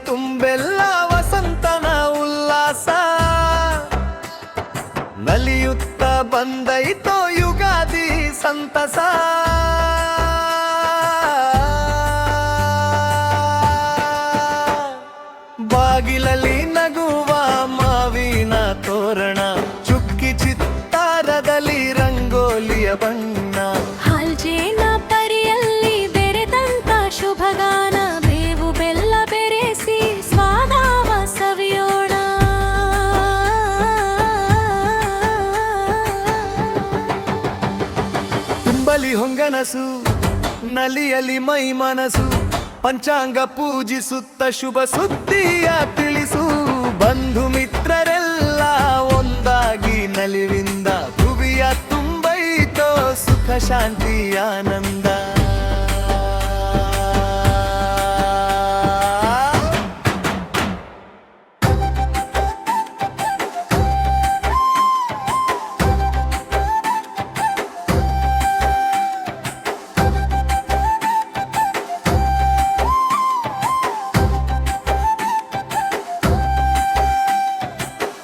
ತುಂಬೆಲ್ಲ ವಸಂತನ ಉಲ್ಲಾಸ ನಲಿಯುತ್ತ ಬಂದೈತೋ ಯುಗಾದಿ ಸಂತಸ ಬಾಗಿಲಲ್ಲಿ ನಗುವ ಮಾವಿನ ತೋರಣ ಚುಕ್ಕಿ ಚಿತ್ತಾರದಲ್ಲಿ ರಂಗೋಲಿಯ ಬಣ್ಣ ಹಾಲ್ಜೇನ ಪರಿಯಲ್ಲಿ ಬೆರೆದಂತ ಶುಭಗಾನ ಬೇವು ಬೆಲ್ಲ ಬೆರೆಸಿ ಸ್ವಾದಾವ ಸವಿಯೋಣ ತುಂಬಲಿ ಹೊಂಗನಸು ನಲಿಯಲಿ ಮೈ ಮನಸ್ಸು ಪಂಚಾಂಗ ಪೂಜಿಸುತ್ತ ಶುಭ ಸುದ್ದಿಯ ತಿಳಿಸು ಬಂಧು ಮಿತ್ರರೆಲ್ಲ ಒಂದಾಗಿ ನಲಿವಿಂದ ಭುವಿಯ ತುಂಬೈತೋ ಸುಖ ಶಾಂತಿ ಆನಂದ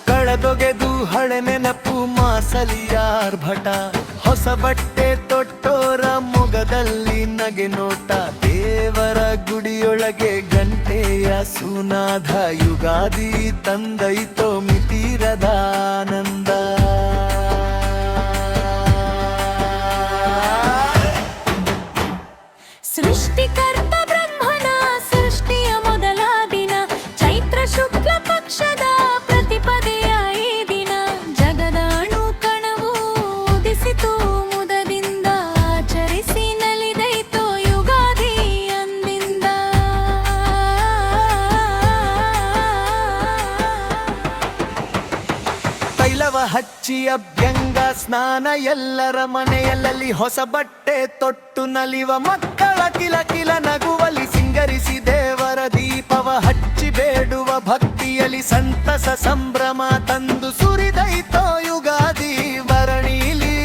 ಕಳೆದೊಗೆದು ಹಳೆ ನೆನಪು ಮಾಸಲಿಯಾರ್ಭಟ ಹೊಸ ಬಟ್ಟೆ ತೊಟ್ಟೋರ ಮೊಗದಲ್ಲಿ ನಗೆ ನೋಟ ದೇವರ ಗುಡಿಯೊಳಗೆ ಗಂಟೆಯ ಸುನಾದ ಯುಗಾದಿ ತಂದೈತೋ ಮಿತಿರದ ಆನಂದ ಸೃಷ್ಟಿಕರ್ತ ಬ್ರಹ್ಮನ ಸೃಷ್ಟಿಯ ಮೊದಲ ದಿನ ಚೈತ್ರ ಶುಕ್ಲ ಪಕ್ಷದ ಪ್ರತಿಪದೆಯ ಈ ದಿನ ಜಗದ ಅಣು ಕಣವು ಉದಿಸಿತು ಮುದದಿಂದ ಆಚರಿಸಿ ನಲಿದೈತೋ ಯುಗಾದಿ ಅಂದಿಂದ ತೈಲವ ಹಚ್ಚಿ ಅಭ್ಯಂಗ ಸ್ನಾನ ಎಲ್ಲರ ಮನೆಯಲ್ಲಿ ಹೊಸ ಬಟ್ಟೆ ತೊಟ್ಟು ನಲಿವ ಮಕ್ಕಳ ಕಿಲ ಕಿಲ ನಗುವಲಿ ಸಿಂಗರಿಸಿ ದೇವರ ದೀಪವ ಹಚ್ಚಿ ಬೇಡುವ ಭಕ್ತಿಯಲ್ಲಿ ಸಂತಸ ಸಂಭ್ರಮ ತಂದು ಸುರಿದೈತೋ ಯುಗಾದಿ ಭರಣೀಲಿ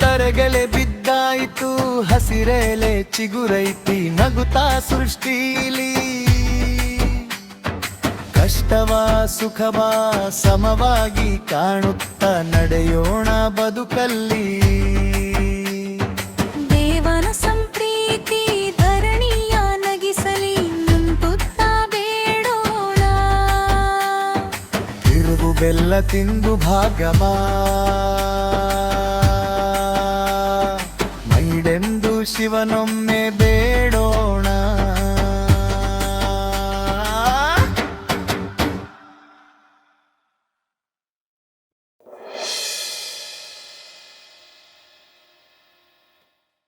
ತರೆಗೆಲೆ ಬಿದ್ದಾಯಿತು ಹಸಿರೆಲೆ ಚಿಗುರೈತಿ ನಗುತ್ತಾ ಸೃಷ್ಟಿಲಿ ಕಷ್ಟವ ಸುಖವ ಸಮವಾಗಿ ಕಾಣುತ್ತ ನಡೆಯೋಣ ಬದುಕಲ್ಲಿ ದೇವನ ಸಂಪ್ರೀತಿ ಧರಣಿಯ ನಗಿಸಲಿ ನಂತುತ್ತ ಬೇಡೋಣ ತಿರುವು ಬೆಲ್ಲ ತಿಂದು ಭಾಗವಾ ಮೈಡೆಂದು ಶಿವನೊಮ್ಮೆ